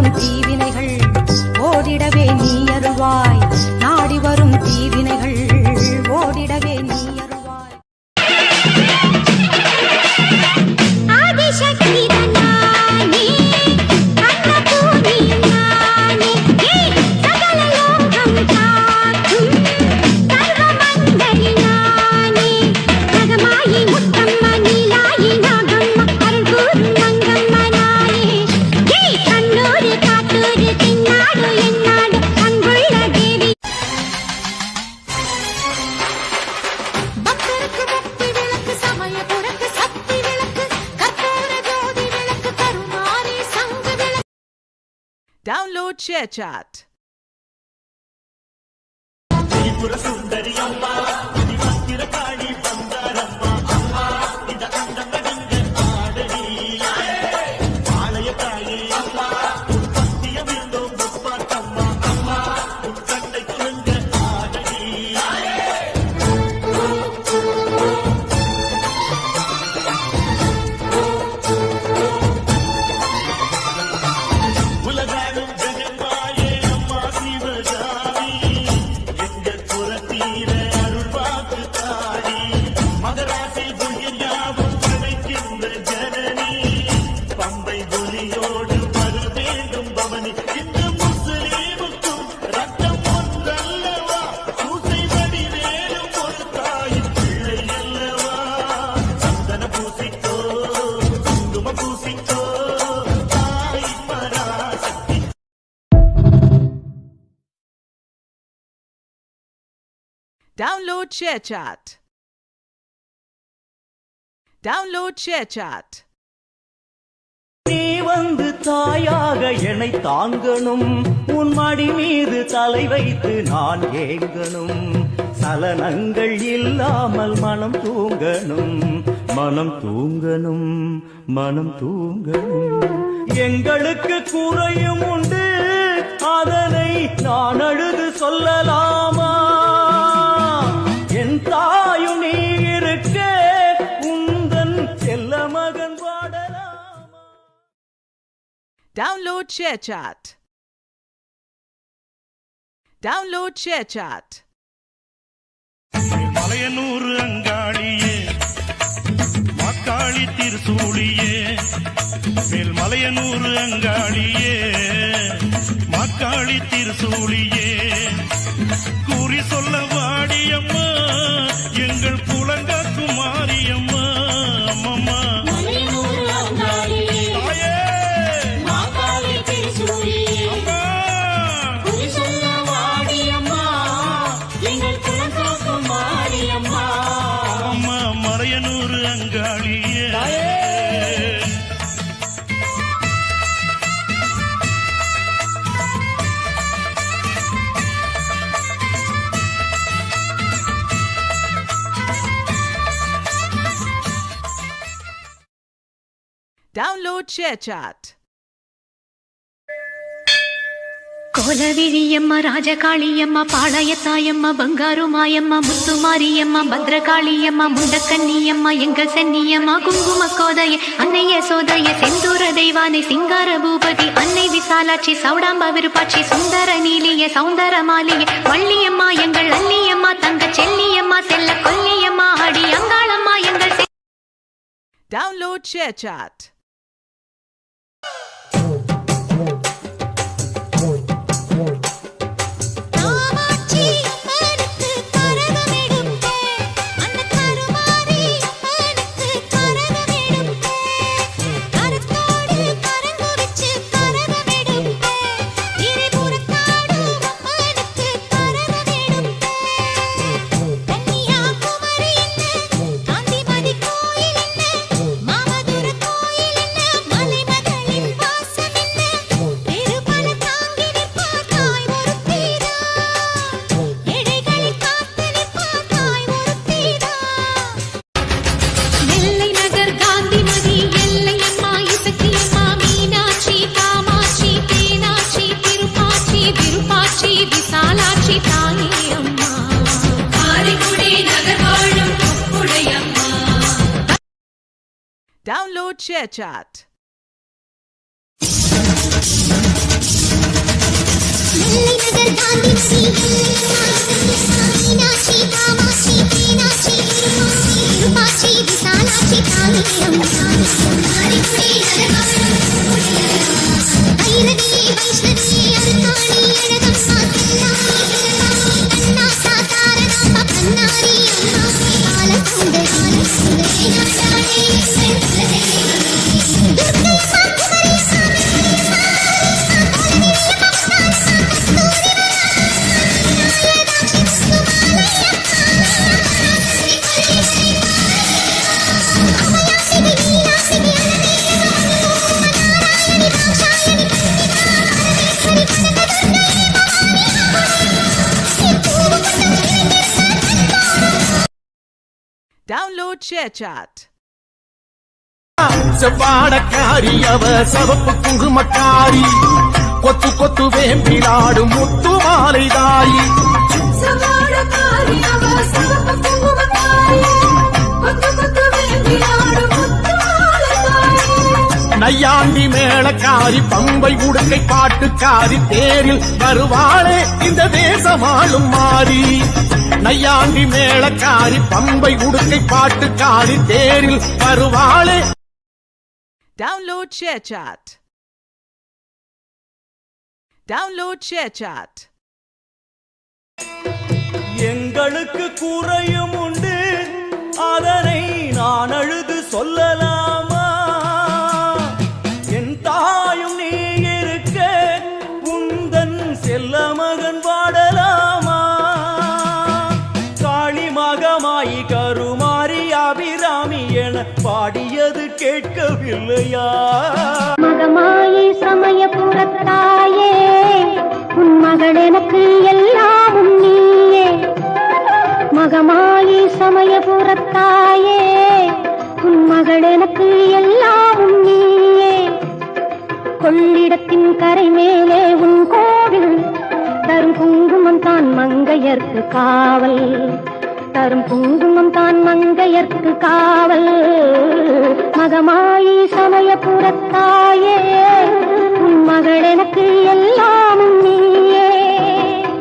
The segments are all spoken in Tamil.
வரும் தீவினைகள் ஓடிடவே நீ அருள்வாய். நாடி வரும் தீவினைகள் ஓடிடவே நீ அருள்வாய். Download ShareChat. Download ShareChat. Download ShareChat. நீ வந்து தாயாக என்னை தாங்கணும், உன் மடி மீது தலை வைத்து நான் ஏங்கணும். சலனங்கள் இல்லாமல் மனம் தூங்கணும், மனம் தூங்கணும், மனம் தூங்கணும். எங்களுக்கு குறையும் உண்டு, அதனை நான் அழுது சொல்லலாமா? என் தாயும் நீ இருக்க, உந்தன் செல்ல மகன் பாடலாமா? Download ShareChat. Download ShareChat. Malayanur அங்காளியே, மாக்காளி திருசூழியே, மேல் மலையனூர் அங்காளியே, மாக்காளி திருசூழியே, கூறி சொல்ல வாடியம்மா எங்கள் குலங்காக்கு மாரியம்மா. அம்மம்மா மலையனூர் அங்காளியே. Download ShareChat. கோலவிழியம்மா, ராஜகாளியம்மா, பாளையத்தாயம்மா, பங்காரு மாயம்மா, முத்துமாரியம்மா, பத்ரகாளியம்மா, முண்டக்கன்னியம்மா, எங்கள் சென்னியம்மா, குங்கும கோதைய அன்னைய சோதைய, செந்தூர தெய்வானை, சிங்கார பூபதி, அன்னை விசாலாட்சி, சௌடாம்பா விருப்பாட்சி, சுந்தர நீலிய, சௌந்தர மாலிய, வள்ளியம்மா எங்கள் அல்லியம்மா, தங்க செல்லியம்மா, செல்ல கொல்லியம்மா, அடி அங்காளம்மா எங்கள். Download ShareChat. Download ShareChat. நகர் காந்தி மீனாட்சி காமாட்சி மீனாட்சி விருப்பாட்சி விசாலாட்சி காந்தியம் ஐரவியே வைஷ்ணவியே அருக்காணி அழகம்மா கண்ணா சாதாரண கண்ணாரி அம்மா காலசுந்தரி Download ShareChat. செவ்வாடக்காரி அவ சவப்பு குங்குமக்காரி கொத்து கொத்து வேம்பிலாடும் முத்து மாலைதாரி நையாண்டி மேளக்காரி பம்பை உடுக்கை பாட்டுக்காரி தேரில் வருவாளே இந்த தேசமாளும் மாறி நையாண்டி மேளக்காரி பம்பை உடுக்கை பாட்டுக்காரி தேரில் வருவாளே. Download ShareChat. Download ShareChat. எங்களுக்கு குறையும் உண்டு அதனை நான் அழுது சொல்லலாமா என் தாயும் நீ இருக்க உந்தன் செல்ல மகன் பாடலாமா காளி மகமாயி கருமாரி அபிராமி என பாடியது கேட்கவில்லையா மகமாயி சமயபுரத்தாயே உன் மகள் எனக்கு எல்லாமும் நீயே மகமாயி சமயபுரத்தாயே உன் மகள் எனக்கு எல்லாமும் நீயே கொள்ளிடத்தின் கரை மேலே உன் கோவில் தரும் குங்குமம் தான் மங்கையர்க்கு காவல் தரும் குங்குமம் தான் மங்கையர்க்கு காவல் மகமாயி சமயபுரத்தாயே உன் மகள் எனக்கு எல்லாமும் நீயே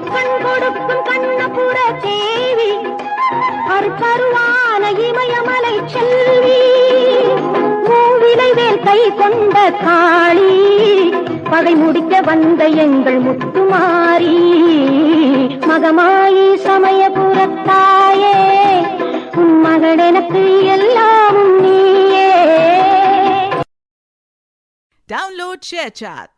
கண் கொடுக்கும் கண்ணபுர தேவி அருக்கருவான இமயமலை செல்வி மூவிலை வேல் கை கொண்ட காளி பகை முடிக்க வந்த எங்கள் முத்துமாரி மகமாயி சமயபுரத்தாயே உன் மகள் எனக்கு எல்லாமும் நீயே. Download ShareChat.